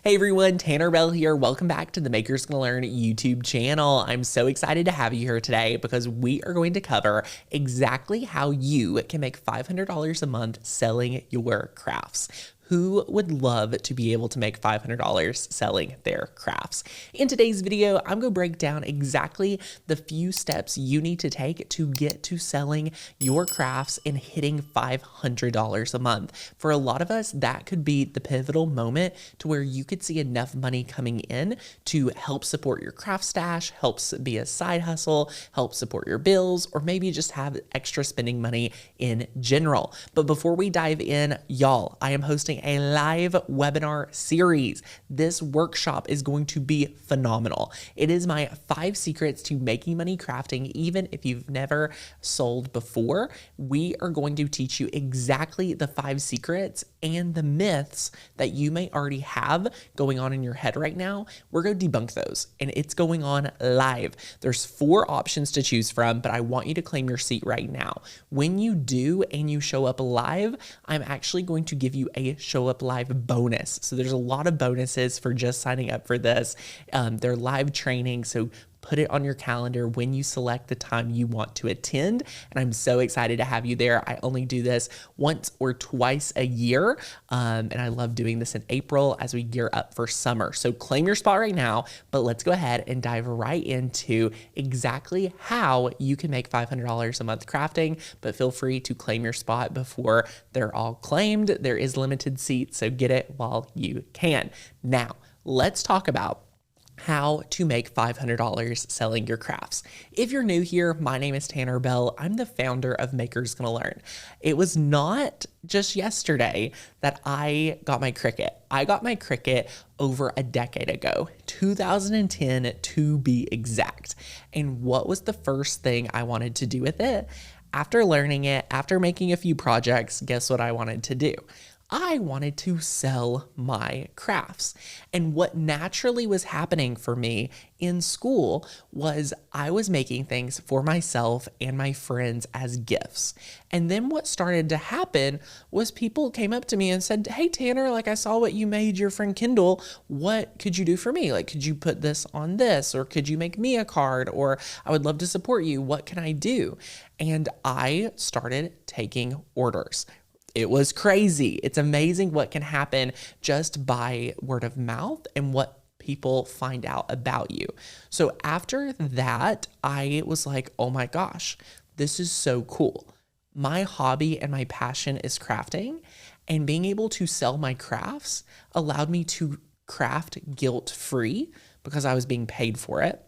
Hey everyone, Tanner Bell here. Welcome back to the Makers Gonna Learn YouTube channel. I'm so excited to have you here today because we are going to cover exactly how you can make $500 a month selling your crafts. Who would love to be able to make $500 selling their crafts? In today's video, I'm going to break down exactly the few steps you need to take to get to selling your crafts and hitting $500 a month. For a lot of us, that could be the pivotal moment to where you could see enough money coming in to help support your craft stash, helps be a side hustle, help support your bills, or maybe just have extra spending money in general. But before we dive in, y'all, I am hosting a live webinar series. This workshop is going to be phenomenal. It is my 5 secrets to making money crafting, even if you've never sold before. We are going to teach you exactly the 5 secrets and the myths that you may already have going on in your head right now. We're going to debunk those, and it's going on live. There's 4 options to choose from, but I want you to claim your seat right now. When you do and you show up live, I'm actually going to give you a show up live bonus. So there's a lot of bonuses for just signing up for this. They're live training, so put it on your calendar when you select the time you want to attend. And I'm so excited to have you there. I only do this once or twice a year. And I love doing this in April as we gear up for summer. So claim your spot right now, but let's go ahead and dive right into exactly how you can make $500 a month crafting, but feel free to claim your spot before they're all claimed. There is limited seats, so get it while you can. Now, let's talk about how to make $500 selling your crafts. If you're new here, my name is Tanner Bell. I'm the founder of Makers Gonna Learn. It was not just yesterday that I got my Cricut. I got my Cricut over a decade ago, 2010 to be exact. And what was the first thing I wanted to do with it? After learning it, after making a few projects, guess what I wanted to do? I wanted to sell my crafts. And what naturally was happening for me in school was I was making things for myself and my friends as gifts. And then what started to happen was people came up to me and said, "Hey Tanner, like I saw what you made your friend Kendall. What could you do for me? Like, could you put this on this? Or could you make me a card? Or I would love to support you. What can I do?" And I started taking orders. It was crazy. It's amazing what can happen just by word of mouth and what people find out about you. So after that, I was like, oh my gosh, this is so cool. My hobby and my passion is crafting, and being able to sell my crafts allowed me to craft guilt-free because I was being paid for it.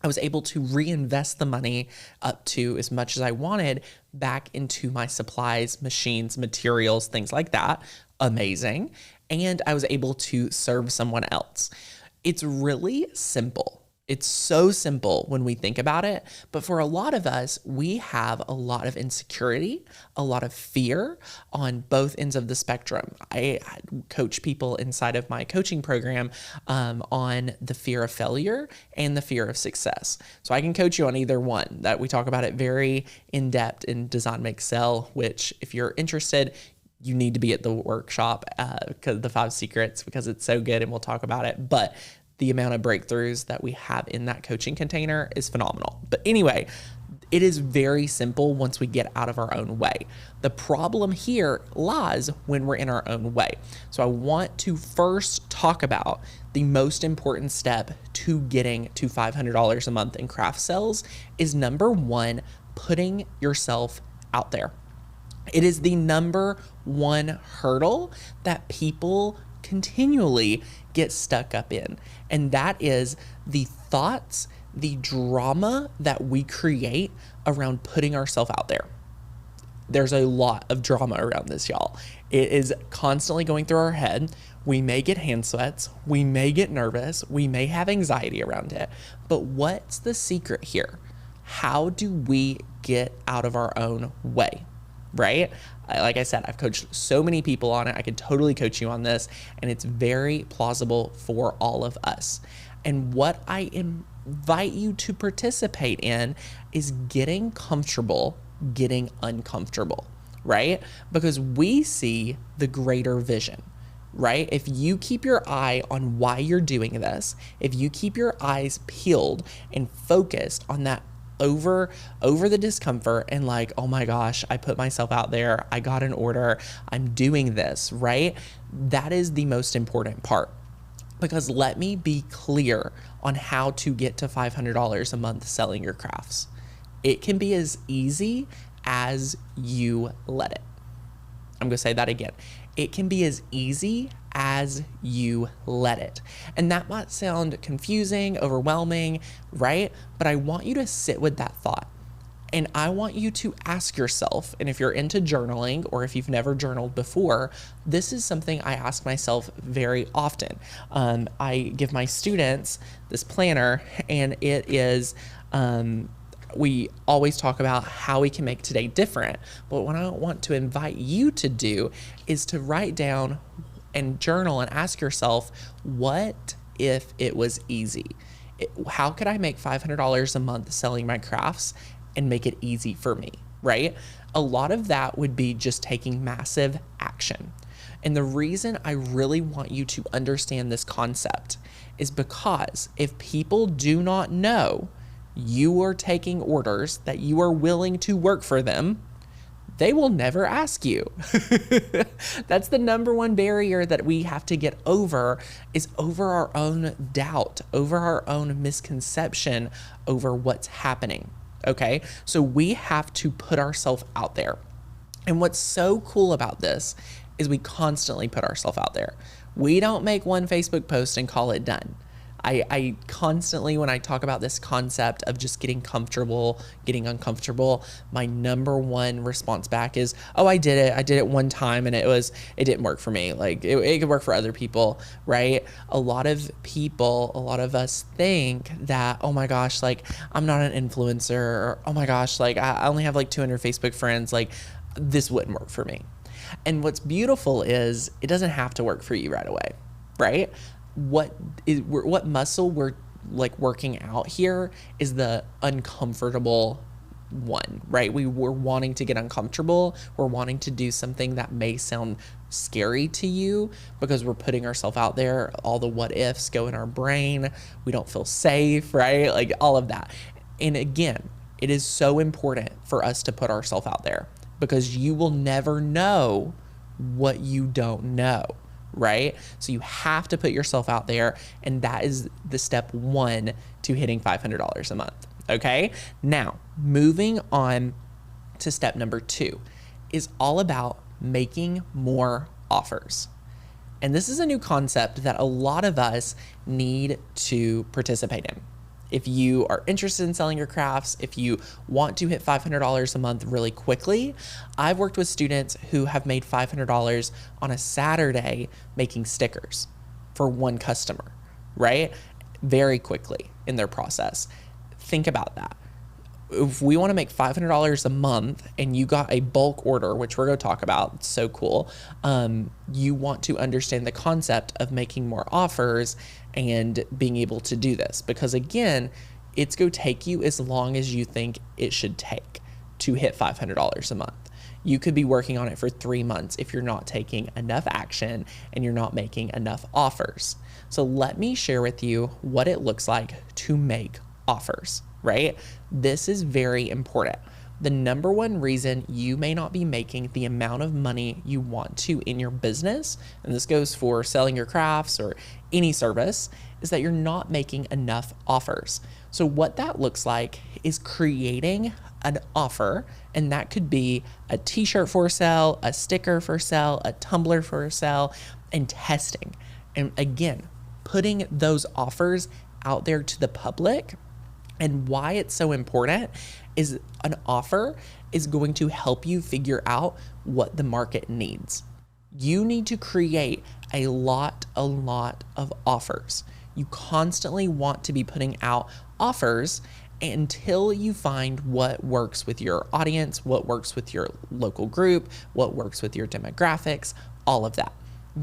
I was able to reinvest the money up to as much as I wanted back into my supplies, machines, materials, things like that. Amazing. And I was able to serve someone else. It's really simple. It's so simple when we think about it, but for a lot of us, we have a lot of insecurity, a lot of fear on both ends of the spectrum. I coach people inside of my coaching program on the fear of failure and the fear of success. So I can coach you on either one. That we talk about it very in depth in Design Make Sell, which if you're interested, you need to be at the workshop because the 5 secrets, because it's so good and we'll talk about it. But the amount of breakthroughs that we have in that coaching container is phenomenal. But anyway, it is very simple once we get out of our own way. The problem here lies when we're in our own way. So I want to first talk about the most important step to getting to $500 a month in craft sales is number 1, putting yourself out there. It is the number 1 hurdle that people continually get stuck up in. And that is the thoughts, the drama that we create around putting ourselves out there. There's a lot of drama around this, y'all. It is constantly going through our head. We may get hand sweats. We may get nervous. We may have anxiety around it. But what's the secret here? How do we get out of our own way? Right? Like I said, I've coached so many people on it. I could totally coach you on this, and it's very plausible for all of us. And what I invite you to participate in is getting comfortable, getting uncomfortable, right? Because we see the greater vision. right? If you keep your eye on why you're doing this, if you keep your eyes peeled and focused on that over the discomfort and like, oh my gosh, I put myself out there, I got an order, I'm doing this, right? That is the most important part. Because let me be clear on how to get to $500 a month selling your crafts. It can be as easy as you let it. I'm going to say that again. It can be as easy as you let it. And that might sound confusing, overwhelming, right? But I want you to sit with that thought. And I want you to ask yourself, and if you're into journaling or if you've never journaled before, this is something I ask myself very often. I give my students this planner, and it is, we always talk about how we can make today different. But what I want to invite you to do is to write down and journal and ask yourself, what if it was easy? How could I make $500 a month selling my crafts and make it easy for me, right? A lot of that would be just taking massive action. And the reason I really want you to understand this concept is because if people do not know you are taking orders, that you are willing to work for them, they will never ask you. That's the number one barrier that we have to get over, is over our own doubt, over our own misconception over what's happening. Okay, so we have to put ourselves out there. And what's so cool about this is we constantly put ourselves out there. We don't make one Facebook post and call it done. I constantly, when I talk about this concept of just getting comfortable, getting uncomfortable, my number one response back is, oh, I did it. I did it one time and it didn't work for me. Like it could work for other people, right? A lot of us think that, oh my gosh, like I'm not an influencer, or oh my gosh, like I only have like 200 Facebook friends. Like this wouldn't work for me. And what's beautiful is it doesn't have to work for you right away, right? What muscle we're like working out here is the uncomfortable one, right? We're wanting to get uncomfortable. We're wanting to do something that may sound scary to you because we're putting ourselves out there. All the what ifs go in our brain. We don't feel safe, right? Like all of that. And again, it is so important for us to put ourselves out there because you will never know what you don't know. Right? So you have to put yourself out there, and that is the step one to hitting $500 a month. Okay? Now, moving on to step number 2 is all about making more offers. And this is a new concept that a lot of us need to participate in. If you are interested in selling your crafts, if you want to hit $500 a month really quickly, I've worked with students who have made $500 on a Saturday making stickers for one customer, right? Very quickly in their process. Think about that. If we want to make $500 a month and you got a bulk order, which we're going to talk about, it's so cool. You want to understand the concept of making more offers and being able to do this, because again, it's going to take you as long as you think it should take to hit $500 a month. You could be working on it for 3 months if you're not taking enough action and you're not making enough offers. So let me share with you what it looks like to make offers, right? This is very important. The number one reason you may not be making the amount of money you want to in your business, and this goes for selling your crafts or any service, is that you're not making enough offers. So what that looks like is creating an offer, and that could be a t-shirt for sale, a sticker for sale, a tumbler for sale, and testing. And again, putting those offers out there to the public. And why it's so important is an offer is going to help you figure out what the market needs. You need to create a lot of offers. You constantly want to be putting out offers until you find what works with your audience, what works with your local group, what works with your demographics, all of that.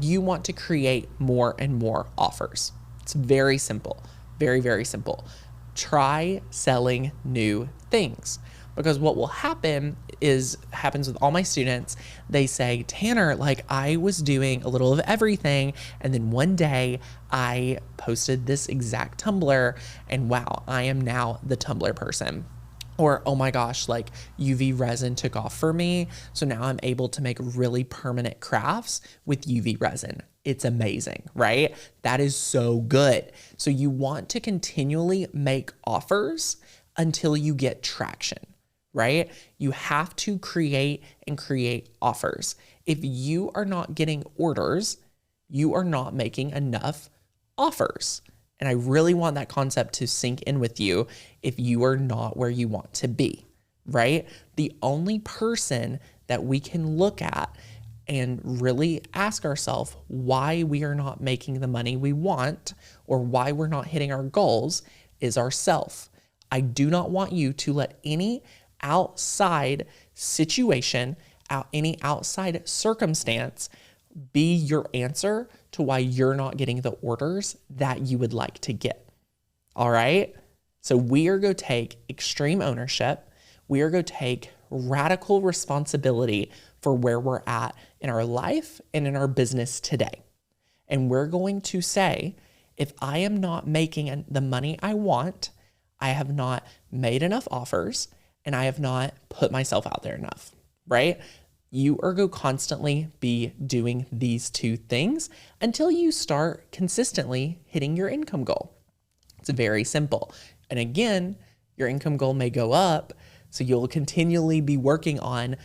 You want to create more and more offers. It's very simple, very, very simple. Try selling new things, because what will happen happens with all my students. They say, Tanner, like I was doing a little of everything. And then one day I posted this exact Tumblr and wow, I am now the Tumblr person. Or, oh my gosh, like UV resin took off for me. So now I'm able to make really permanent crafts with UV resin. It's amazing, right? That is so good. So you want to continually make offers until you get traction, right? You have to create and create offers. If you are not getting orders, you are not making enough offers. And I really want that concept to sink in with you if you are not where you want to be, right? The only person that we can look at and really ask ourselves why we are not making the money we want or why we're not hitting our goals is ourself. I do not want you to let any outside situation, any outside circumstance be your answer to why you're not getting the orders that you would like to get. All right? So we are going to take extreme ownership. We are going to take radical responsibility for where we're at in our life and in our business today. And we're going to say, if I am not making the money I want, I have not made enough offers and I have not put myself out there enough, right? You are going to constantly be doing these two things until you start consistently hitting your income goal. It's very simple. And again, your income goal may go up, so you'll continually be working on,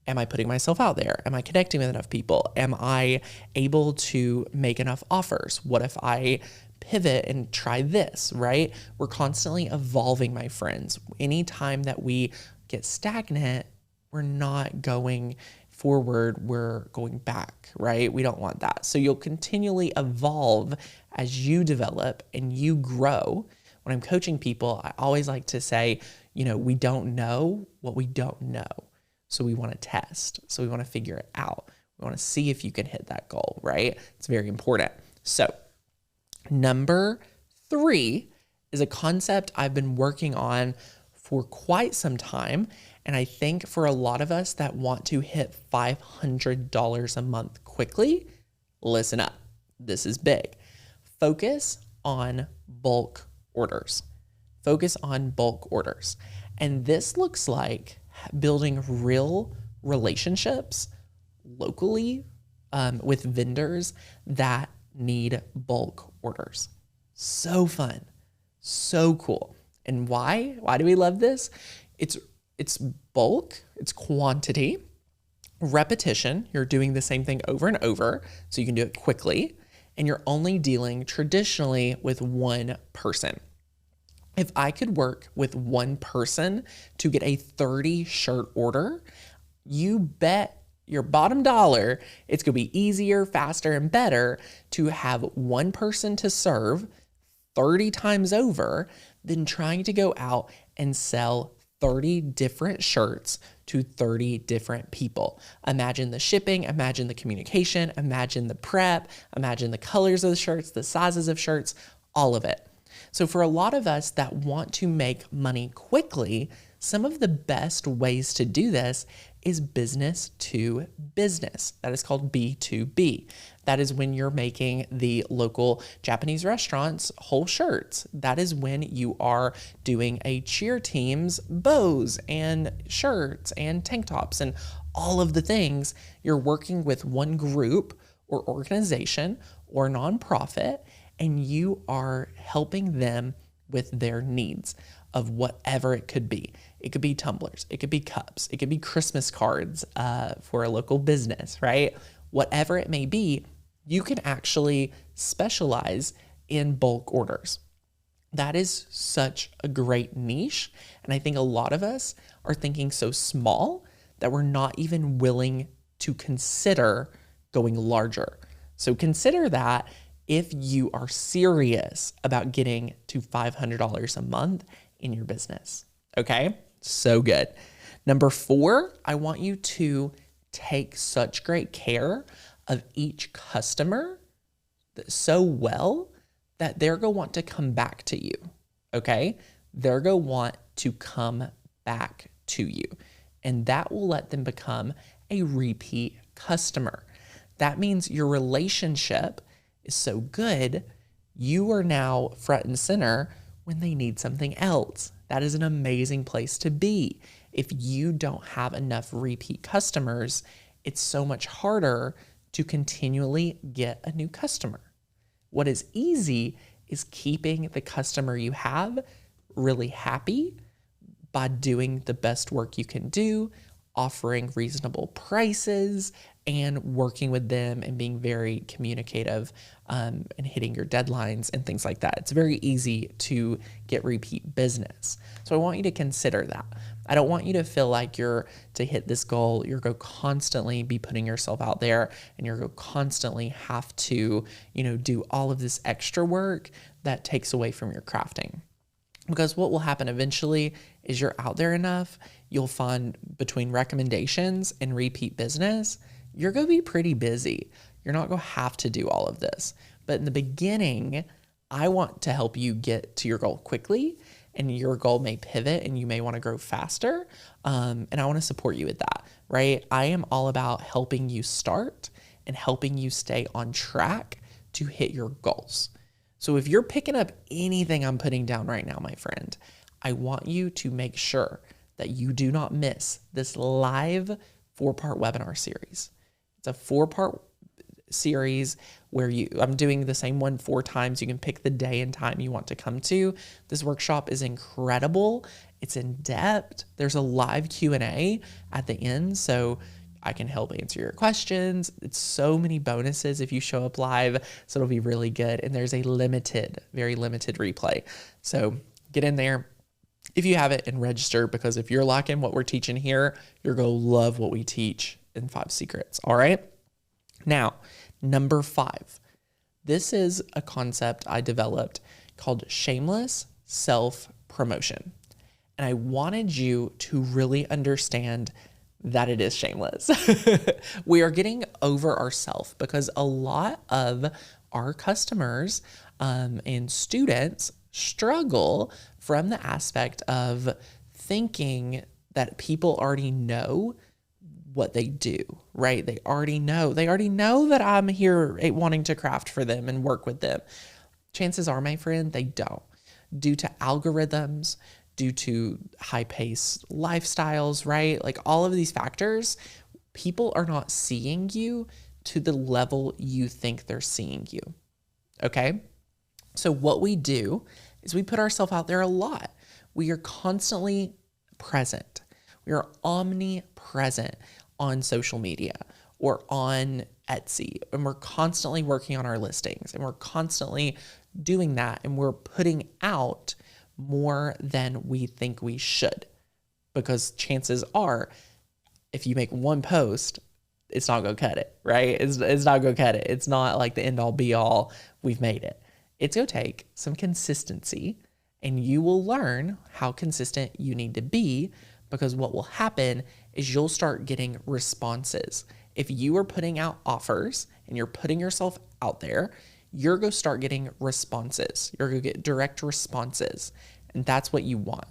am I putting myself out there? Am I connecting with enough people? Am I able to make enough offers? What if I pivot and try this, right? We're constantly evolving, my friends. Anytime that we get stagnant, we're not going forward, we're going back, right? We don't want that. So you'll continually evolve as you develop and you grow. When I'm coaching people, I always like to say, we don't know what we don't know. So we want to test. So we want to figure it out. We want to see if you can hit that goal, right? It's very important. So number 3 is a concept I've been working on for quite some time. And I think for a lot of us that want to hit $500 a month quickly, listen up. This is big. Focus on bulk orders. Focus on bulk orders. And this looks like building real relationships locally with vendors that need bulk orders. So fun. So cool. And why? Why do we love this? It's bulk, it's quantity, repetition. You're doing the same thing over and over, so you can do it quickly, and you're only dealing traditionally with one person. If I could work with one person to get a 30 shirt order, you bet your bottom dollar it's going to be easier, faster, and better to have one person to serve 30 times over than trying to go out and sell 30 different shirts to 30 different people. Imagine the shipping, imagine the communication, imagine the prep, imagine the colors of the shirts, the sizes of shirts, all of it. So for a lot of us that want to make money quickly, some of the best ways to do this is business to business. That is called B2B. That is when you're making the local Japanese restaurants whole shirts. That is when you are doing a cheer team's bows and shirts and tank tops and all of the things. You're working with one group or organization or nonprofit, and you are helping them with their needs of whatever it could be. It could be tumblers, it could be cups, it could be Christmas cards for a local business, right? Whatever it may be, you can actually specialize in bulk orders. That is such a great niche. And I think a lot of us are thinking so small that we're not even willing to consider going larger. So consider that if you are serious about getting to $500 a month in your business. Okay, so good. Number 4, I want you to take such great care of each customer so well that they're going to want to come back to you. Okay, they're going to want to come back to you. and that will let them become a repeat customer. That means your relationship is so good, you are now front and center when they need something else. That is an amazing place to be. If you don't have enough repeat customers, it's so much harder to continually get a new customer. What is easy is keeping the customer you have really happy by doing the best work you can do, offering reasonable prices, and working with them and being very communicative and hitting your deadlines and things like that. It's very easy to get repeat business. So I want you to consider that. I don't want you to feel like to hit this goal, you're going to constantly be putting yourself out there and you're going to constantly have to, do all of this extra work that takes away from your crafting. Because what will happen eventually is you're out there enough, you'll find between recommendations and repeat business, you're going to be pretty busy. You're not going to have to do all of this. But in the beginning, I want to help you get to your goal quickly, and your goal may pivot and you may want to grow faster. And I want to support you with that, right? I am all about helping you start and helping you stay on track to hit your goals. So if you're picking up anything I'm putting down right now, my friend, I want you to make sure that you do not miss this live 4-part webinar series. It's a 4-part series where I'm doing the same one 4 times. You can pick the day and time you want to come to. This workshop is incredible. It's in depth. There's a live Q&A at the end, so I can help answer your questions. It's so many bonuses if you show up live, so it'll be really good. And there's a very limited replay. So get in there if you have it and register, because if you're liking what we're teaching here, you're going to love what we teach in 5 Secrets. All right. Now, number 5. This is a concept I developed called shameless self-promotion. And I wanted you to really understand that it is shameless. We are getting over ourselves because a lot of our customers and students struggle from the aspect of thinking that people already know what they do, right? They already know that I'm here wanting to craft for them and work with them. Chances are, my friend, they don't. Due to algorithms, due to high-paced lifestyles, right? Like all of these factors, people are not seeing you to the level you think they're seeing you, okay? So what we do is we put ourselves out there a lot. We are constantly present. We are omnipresent on social media or on Etsy, and we're constantly working on our listings, and we're constantly doing that, and we're putting out more than we think we should, because chances are if you make one post, it's not going to cut it, right? It's not going to cut it. It's not like the end all be all, we've made it. It's going to take some consistency, and you will learn how consistent you need to be, because what will happen is you'll start getting responses. If you are putting out offers and you're putting yourself out there, you're going to start getting responses. You're going to get direct responses, and that's what you want.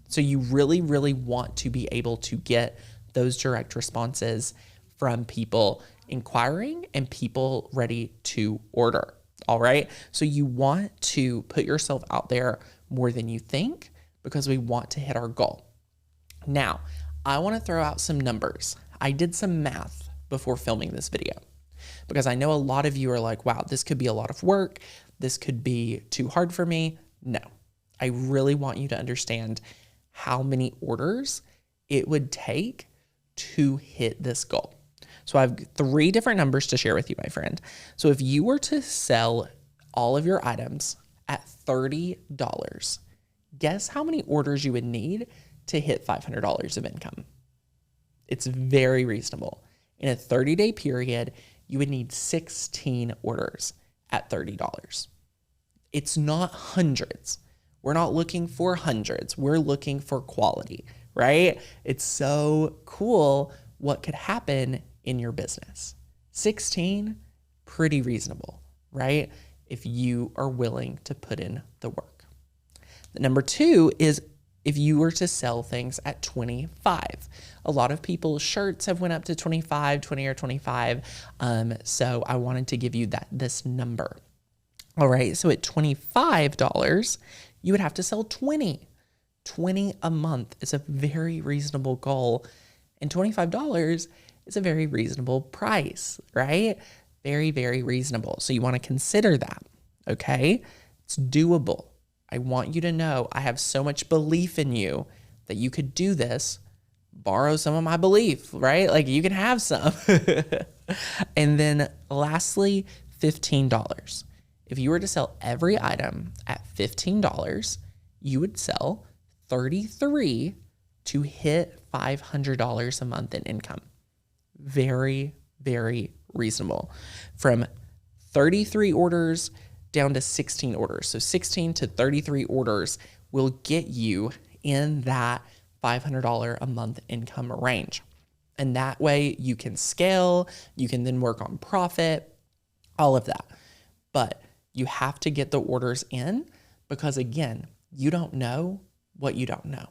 So you really, really want to be able to get those direct responses from people inquiring and people ready to order. All right. So you want to put yourself out there more than you think, because we want to hit our goal. Now, I want to throw out some numbers. I did some math before filming this video, because I know a lot of you are like, wow, this could be a lot of work. This could be too hard for me. No, I really want you to understand how many orders it would take to hit this goal. So I have 3 different numbers to share with you, my friend. So if you were to sell all of your items at $30, guess how many orders you would need to hit $500 of income? It's very reasonable. In a 30-day period, you would need 16 orders at $30. It's not hundreds. We're not looking for hundreds. We're looking for quality, right? It's so cool what could happen in your business. 16, pretty reasonable, right? If you are willing to put in the work. The number 2 is if you were to sell things at 25. A lot of people's shirts have went up to 25, 20 or 25. So I wanted to give you this number. All right, so at $25, you would have to sell 20. 20 a month is a very reasonable goal. And $25 is a very reasonable price, right? Very, very reasonable. So you want to consider that, okay? It's doable. I want you to know I have so much belief in you that you could do this. Borrow some of my belief, right? Like you can have some. And then lastly, $15. If you were to sell every item at $15, you would sell 33 to hit $500 a month in income. Very, very reasonable. From 33 orders down to 16 orders. So 16 to 33 orders will get you in that $500 a month income range. And that way you can scale, you can then work on profit, all of that. But you have to get the orders in because again, you don't know what you don't know.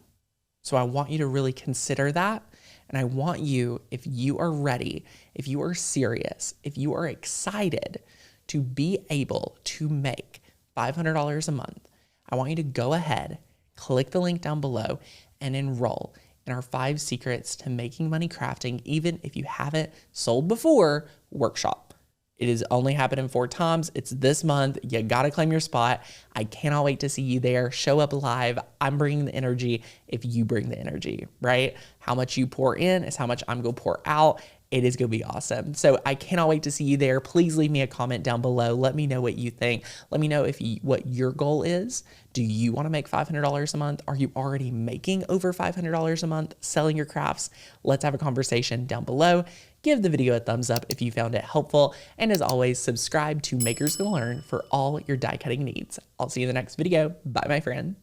So I want you to really consider that. And I want you, if you are ready, if you are serious, if you are excited to be able to make $500 a month, I want you to go ahead, click the link down below and enroll in our 5 secrets to making money crafting, even if you haven't sold before workshop. It is only happening 4 times. It's this month. You got to claim your spot. I cannot wait to see you there. Show up live. I'm bringing the energy if you bring the energy, right? How much you pour in is how much I'm going to pour out. It is going to be awesome. So I cannot wait to see you there. Please leave me a comment down below. Let me know what you think. Let me know what your goal is. Do you want to make $500 a month? Are you already making over $500 a month selling your crafts? Let's have a conversation down below. Give the video a thumbs up if you found it helpful. And as always, subscribe to Makers Gonna Learn for all your die cutting needs. I'll see you in the next video. Bye, my friend.